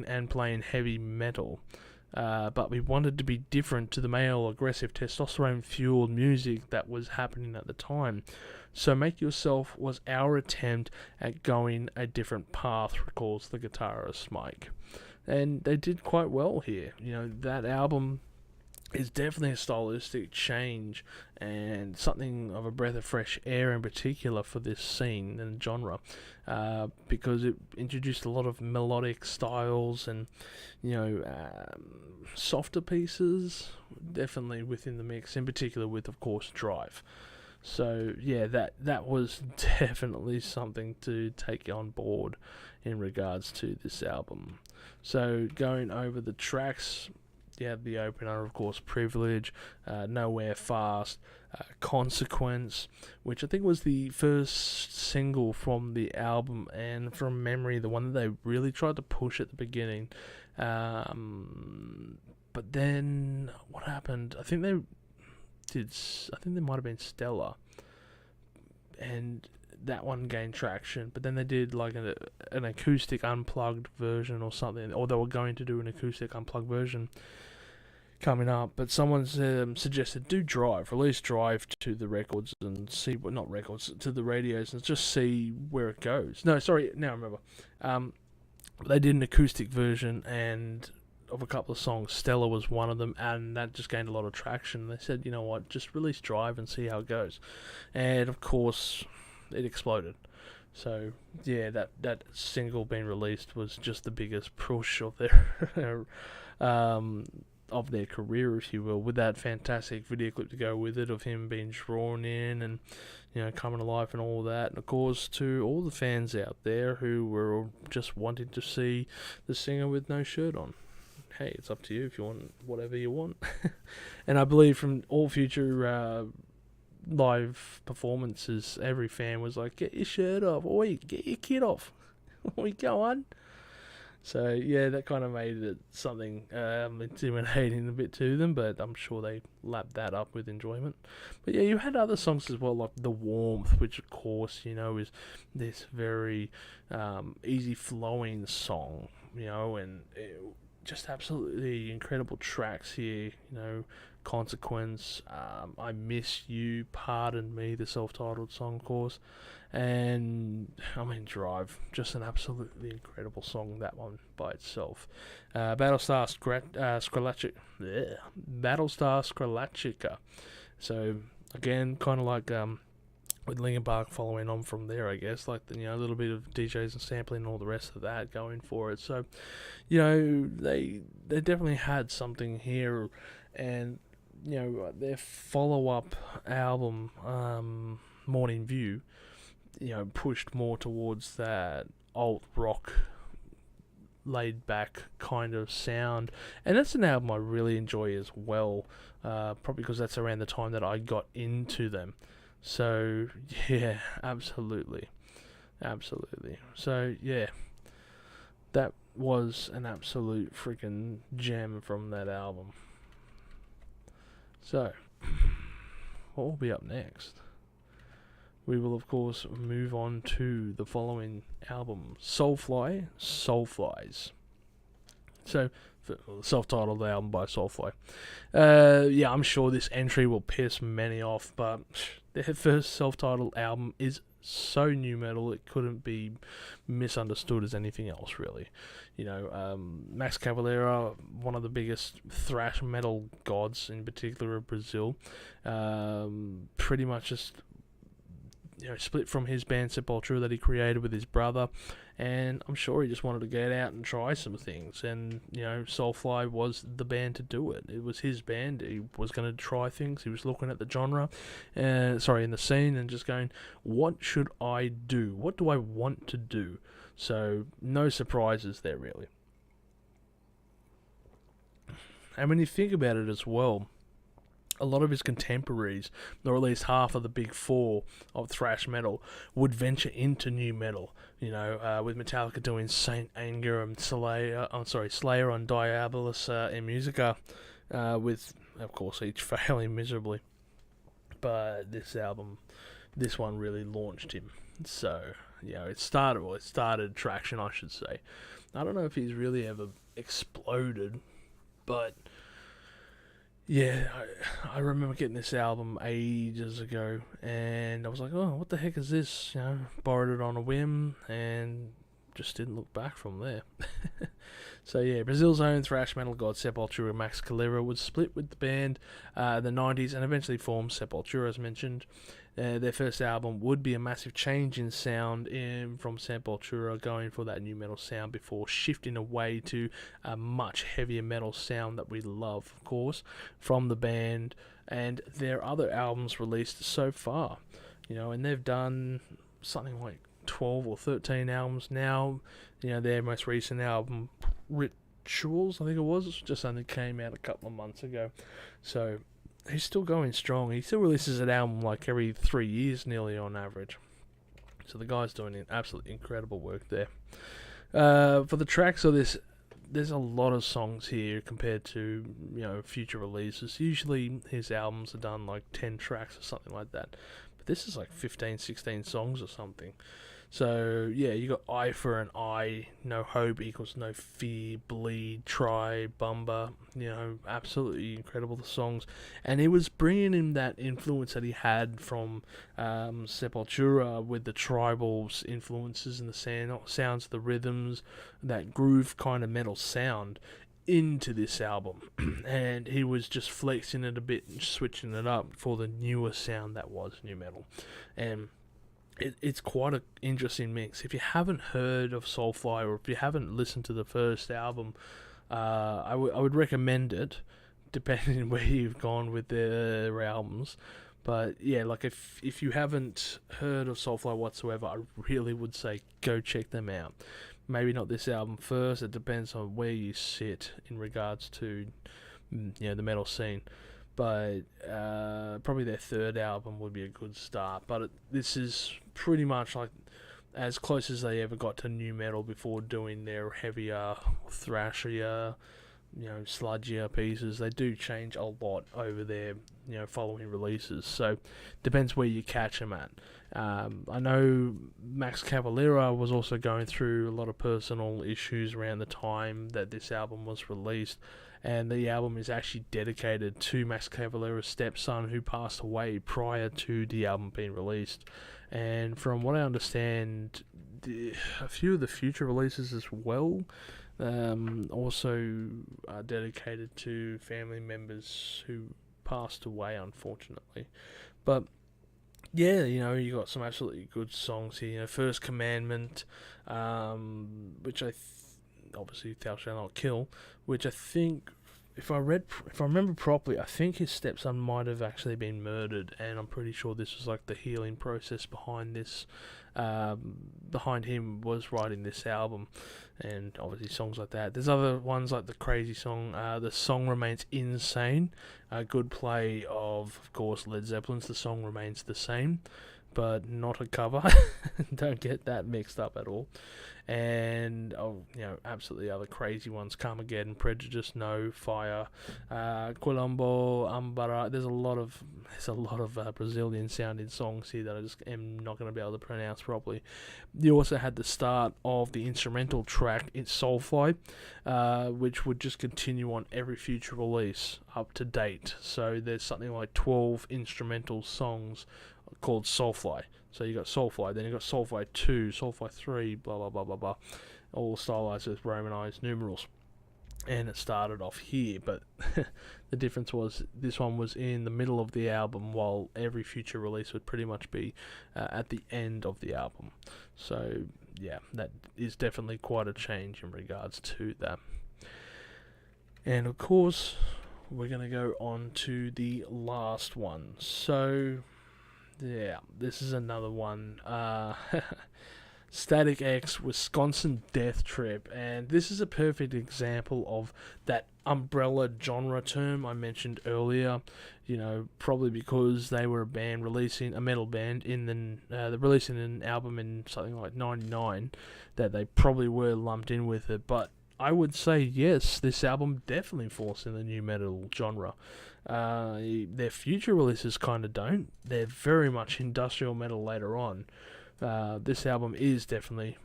and playing heavy metal. But we wanted to be different to the male, aggressive, testosterone-fueled music that was happening at the time. So Make Yourself was our attempt at going a different path, recalls the guitarist Mike. And they did quite well here. That album is definitely a stylistic change and something of a breath of fresh air in particular for this scene and genre, because it introduced a lot of melodic styles and softer pieces definitely within the mix, in particular with, of course, Drive. So yeah, that was definitely something to take on board in regards to this album. So going over the tracks, you have the opener, of course, Privilege, Nowhere Fast, Consequence, which I think was the first single from the album, and from memory, the one that they really tried to push at the beginning. But then what happened? I think they might have been Stellar, and that one gained traction, but then they did like an acoustic unplugged version or something, or they were going to do an acoustic unplugged version coming up, but someone suggested do Drive, release Drive to the records and see to the radios and just see where it goes. No, sorry, now I remember. They did an acoustic version and of a couple of songs. Stellar was one of them, and that just gained a lot of traction. They said, you know what, just release Drive and see how it goes. And of course, it exploded. So yeah, that single being released was just the biggest push of their of their career, if you will, with that fantastic video clip to go with it of him being drawn in and coming to life and all that. And of course, to all the fans out there who were just wanting to see the singer with no shirt on, hey, it's up to you if you want whatever you want. And I believe from all future live performances, every fan was like, get your shirt off, oi, get your kid off, oi, go on. So yeah, that kind of made it something intimidating a bit to them, but I'm sure they lapped that up with enjoyment. But yeah, you had other songs as well, like The Warmth, which of course, is this very easy flowing song, and just absolutely incredible tracks here, Consequence, I Miss You, Pardon Me, the self-titled song, of course, and Drive, just an absolutely incredible song, that one by itself. Battlestar Scralachica. So again, kind of like with Linkin Park following on from there, I guess, like a little bit of DJs and sampling and all the rest of that going for it. So, they definitely had something here, and their follow-up album, Morning View, pushed more towards that alt rock, laid back kind of sound, and that's an album I really enjoy as well. Probably because that's around the time that I got into them. So yeah, absolutely. So yeah, that was an absolute freaking gem from that album. So what will be up next? We will of course move on to the following album, Soulflies. So, self-titled album by Soulfly. Yeah, I'm sure this entry will piss many off, but their first self-titled album is so new metal it couldn't be misunderstood as anything else, really. Max Cavalera, one of the biggest thrash metal gods, in particular of Brazil, pretty much just split from his band Sepultura that he created with his brother, and I'm sure he just wanted to get out and try some things, and Soulfly was the band to do it. It was his band. He was going to try things. He was looking at the genre, in the scene, and just going, what should I do? What do I want to do? So no surprises there, really. And when you think about it as well, a lot of his contemporaries, or at least half of the big four of thrash metal, would venture into new metal. With Metallica doing Saint Anger and Slayer on Diabolus in Musica, with of course each failing miserably. But this one really launched him. So it started traction, I should say. I don't know if he's really ever exploded, but yeah, I remember getting this album ages ago, and I was like, oh, what the heck is this? Borrowed it on a whim, and just didn't look back from there. So yeah, Brazil's own thrash metal god Sepultura and Max Cavalera would split with the band in the 90s and eventually form Sepultura, as mentioned. Their first album would be a massive change in sound from Sepultura, going for that new metal sound before shifting away to a much heavier metal sound that we love, of course, from the band and their other albums released so far. And they've done something like 12 or 13 albums now. Their most recent album, Rituals, I think it was, just only came out a couple of months ago. So he's still going strong. He still releases an album like every 3 years nearly on average. So the guy's doing absolutely incredible work there. For the tracks of this, there's a lot of songs here compared to future releases. Usually his albums are done like 10 tracks or something like that. But this is like 15, 16 songs or something. So, yeah, you got I for an I, No Hope equals No Fear, Bleed, Try, Bumba, absolutely incredible, the songs. And he was bringing in that influence that he had from Sepultura with the tribals influences and the sounds, the rhythms, that groove kind of metal sound into this album. And he was just flexing it a bit and switching it up for the newer sound that was new metal. And it's quite an interesting mix. If you haven't heard of Soulfly, or if you haven't listened to the first album, I would recommend it, depending on where you've gone with their albums. But yeah, like if you haven't heard of Soulfly whatsoever, I really would say go check them out. Maybe not this album first. It depends on where you sit in regards to the metal scene. But probably their third album would be a good start. But this is pretty much like as close as they ever got to new metal before doing their heavier, thrashier, sludgier pieces. They do change a lot over their following releases. So depends where you catch them at. I know Max Cavalera was also going through a lot of personal issues around the time that this album was released. And the album is actually dedicated to Max Cavalera's stepson, who passed away prior to the album being released. And from what I understand, a few of the future releases as well also are dedicated to family members who passed away, unfortunately. But yeah, you got some absolutely good songs here. First Commandment, which obviously Thou Shalt Not Kill, which I think, if I remember properly, I think his stepson might have actually been murdered, and I'm pretty sure this was like the healing process behind this, behind him was writing this album, and obviously songs like that. There's other ones like the Crazy song, The Song Remains Insane, a good play of course, Led Zeppelin's The Song Remains the Same, but not a cover. Don't get that mixed up at all. And absolutely other crazy ones: Carmageddon, Prejudice, No, Fire, Quilombo, Ambara. There's a lot of Brazilian sounding songs here that I just am not going to be able to pronounce properly. You also had the start of the instrumental track in Soulfly, which would just continue on every future release up to date. So there's something like 12 instrumental songs called Soulfly. So you got Soulfly, then you got Soulfly 2, Soulfly 3, blah blah blah blah blah, all stylized with Romanized numerals. and it started off here, but the difference was this one was in the middle of the album, while every future release would pretty much be at the end of the album. So yeah, that is definitely quite a change in regards to that. And of course, we're going to go on to the last one. So yeah, this is another one. Static X Wisconsin Death Trip, and this is a perfect example of that umbrella genre term I mentioned earlier. You know, probably because they were a metal band releasing an album in something like '99, that they probably were lumped in with it. But I would say yes, this album definitely falls in the new metal genre. Their future releases kind of don't. They're very much industrial metal later on. This album is definitely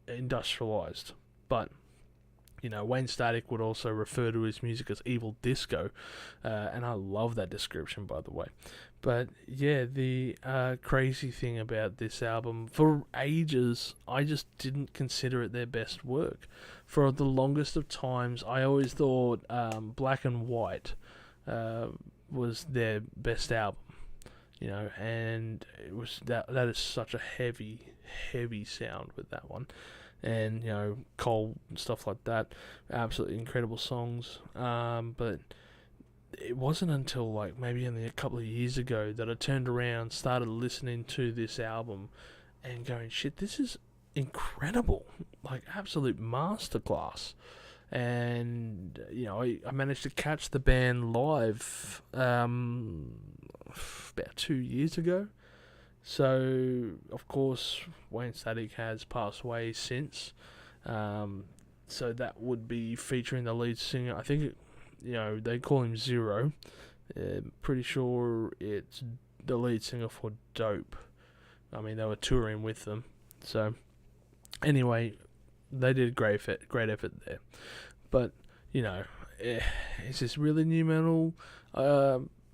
industrialized. But, you know, Wayne Static would also refer to his music as evil disco. And I love that description, by the way. But, yeah, the crazy thing about this album, for ages, I just didn't consider it their best work. For the longest of times, I always thought Black and White was their best album. You know, and it was that is such a heavy sound with that one, and you know, Cole and stuff like that, absolutely incredible songs. But it wasn't until like maybe only a couple of years ago that I turned around, started listening to this album, and going, shit, this is incredible, like absolute masterclass. And you know, I managed to catch the band live about 2 years ago. So of course Wayne Static has passed away since. So that would be featuring the lead singer. I think you know, they call him Zero. Pretty sure it's the lead singer for Dope. I mean, they were touring with them. So anyway, they did great effort there. But you know, is this really new metal?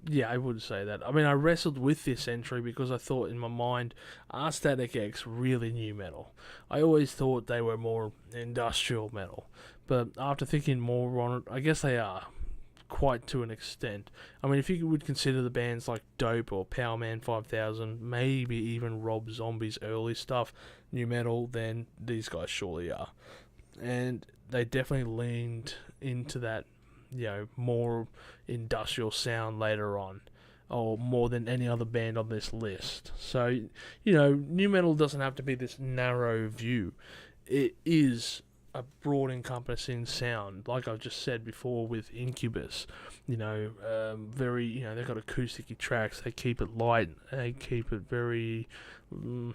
Yeah, I would say that. I mean, I wrestled with this entry because I thought in my mind, are Static X really new metal? I always thought they were more industrial metal. But after thinking more on it, I guess they are, quite to an extent. I mean, if you would consider the bands like Dope or Powerman 5000, maybe even Rob Zombie's early stuff, new metal, then these guys surely are. And they definitely leaned into that, you know, more industrial sound later on, or more than any other band on this list. So, you know, new metal doesn't have to be this narrow view. It is a broad encompassing sound, like I've just said before with Incubus. You know, very, you know, they've got acoustic tracks, they keep it light, they keep it very, you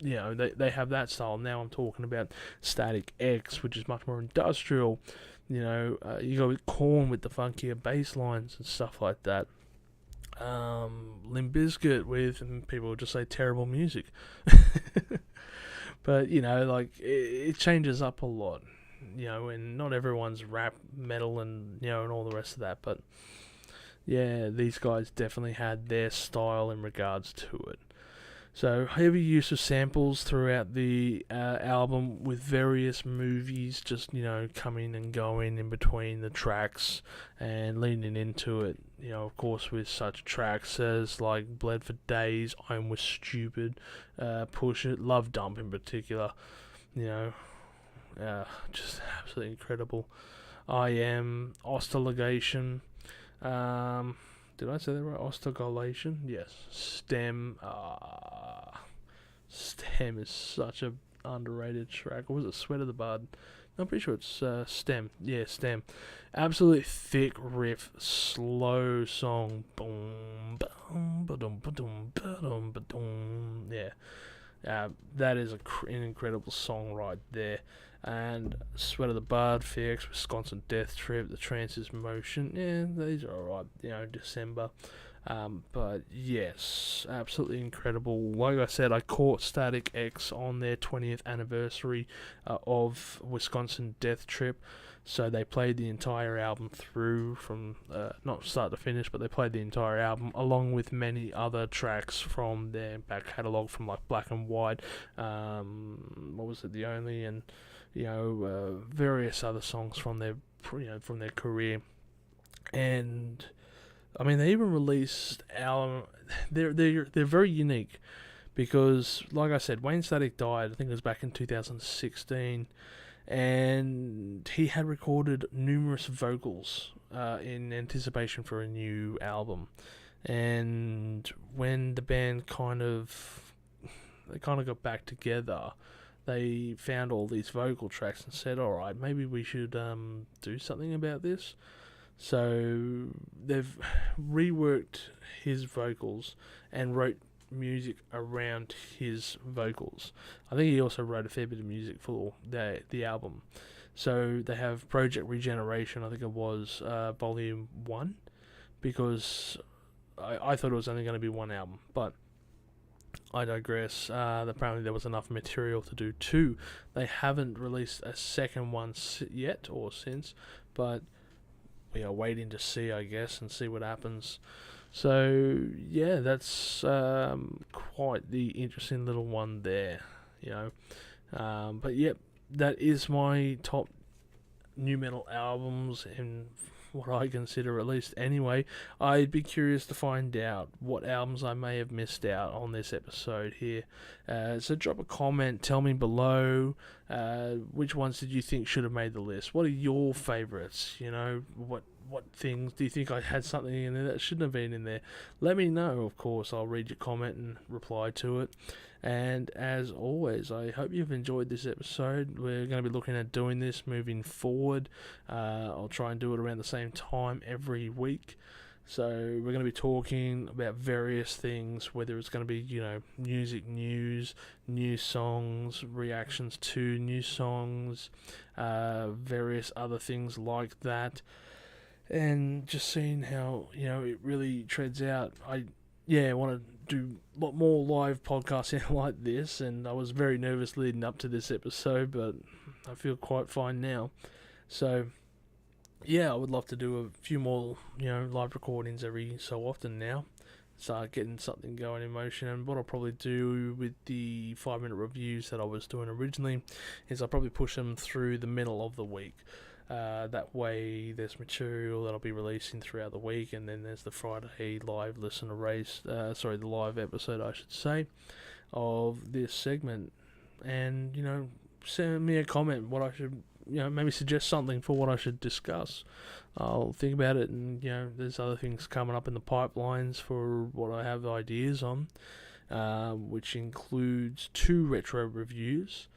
know, they have that style. Now I'm talking about Static X, which is much more industrial. You know, you got Korn with the funkier bass lines and stuff like that. Limp Bizkit with, and people would just say, terrible music. But, you know, like, it changes up a lot. You know, and not everyone's rap, metal, and, you know, and all the rest of that. But, yeah, these guys definitely had their style in regards to it. So, heavy use of samples throughout the album, with various movies just, you know, coming and going in between the tracks and leaning into it. You know, of course, with such tracks as like Bled for Days, I'm Was Stupid, Push It, Love Dump in particular. You know, just absolutely incredible. I Am, Oscillation. Did I say that right? Oscillation? Yes. Stem. Stem is such a underrated track. Or was it Sweat of the Bud? No, I'm pretty sure it's Stem. Yeah, Stem. Absolutely thick riff, slow song. Boom, boom, ba-dum, ba-dum, ba-dum, ba-dum. Yeah. That is an incredible song right there. And Sweat of the Bud, Wisconsin Death Trip, The Trance's Motion. Yeah, these are alright. You know, December. But yes, absolutely incredible. Like I said, I caught Static X on their 20th anniversary of Wisconsin Death Trip. So they played the entire album through from not start to finish, but they played the entire album along with many other tracks from their back catalogue, from like Black and White, what was it, The Only, and various other songs from their from their career. And I mean, they even released album. They're very unique because, like I said, Wayne Static died. I think it was back in 2016. And he had recorded numerous vocals in anticipation for a new album. And when the band kind of got back together, they found all these vocal tracks and said, "All right, maybe we should do something about this." So they've reworked his vocals and wrote music around his vocals. I think he also wrote a fair bit of music for the album. So they have Project Regeneration, I think it was Volume 1, because I thought it was only going to be one album, but I digress. Apparently there was enough material to do two. They haven't released a second one yet or since, but we are waiting to see, I guess, and see what happens. So yeah, that's quite the interesting little one there, But yep, that is my top new metal albums in what I consider, at least anyway. I'd be curious to find out what albums I may have missed out on this episode here. So drop a comment, tell me below which ones did you think should have made the list. What are your favourites? What things do you think I had something in there that shouldn't have been in there? Let me know, of course. I'll read your comment and reply to it. And as always, I hope you've enjoyed this episode. We're going to be looking at doing this moving forward. I'll try and do it around the same time every week. So we're going to be talking about various things, whether it's going to be, music news, new songs, reactions to new songs, various other things like that. And just seeing how, it really treads out. I want to do a lot more live podcasting like this, and I was very nervous leading up to this episode, but I feel quite fine now. So, I would love to do a few more, live recordings every so often now. Start getting something going in motion. And what I'll probably do with the 5-minute reviews that I was doing originally is I'll probably push them through the middle of the week. That way there's material that I'll be releasing throughout the week, and then there's the Friday live the live episode, I should say, of this segment. And, send me a comment what I should, maybe suggest something for what I should discuss. I'll think about it, and, there's other things coming up in the pipelines for what I have ideas on, which includes 2 retro reviews.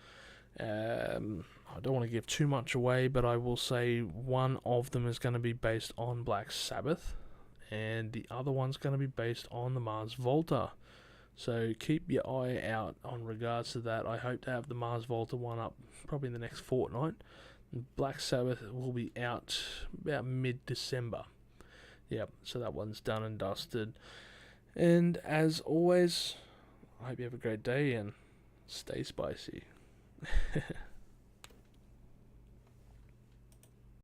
I don't want to give too much away, but I will say one of them is going to be based on Black Sabbath, and the other one's going to be based on the Mars Volta. So keep your eye out on regards to that. I hope to have the Mars Volta one up probably in the next fortnight. Black Sabbath will be out about mid-December. Yep, so that one's done and dusted. And as always, I hope you have a great day and stay spicy.